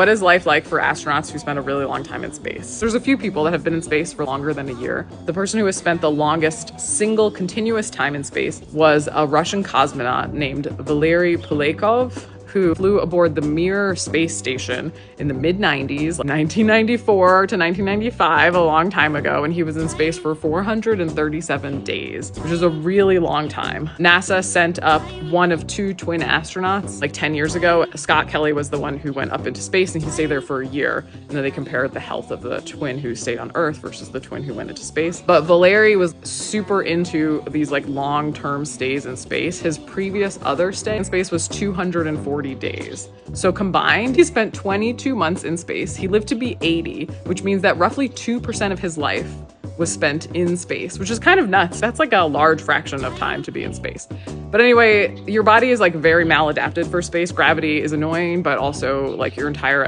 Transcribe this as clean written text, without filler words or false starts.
What is life like for astronauts who spend a really long time in space? There's a few people that have been in space for longer than a year. The person who has spent the longest single continuous time in space was a Russian cosmonaut named Valery Pulaykov, who flew aboard the Mir space station in the mid-90s, 1994 to 1995, a long time ago, and he was in space for 437 days, which is a really long time. NASA sent up one of two twin astronauts like 10 years ago. Scott Kelly was the one who went up into space, and he stayed there for a year. And then they compared the health of the twin who stayed on Earth versus the twin who went into space. But Valery was super into these like long-term stays in space. His previous other stay in space was 240 days. So combined, he spent 22 months in space. He lived to be 80, which means that roughly 2% of his life was spent in space, which is kind of nuts. That's like a large fraction of time to be in space. But anyway, your body is like very maladapted for space. Gravity is annoying, but also like your entire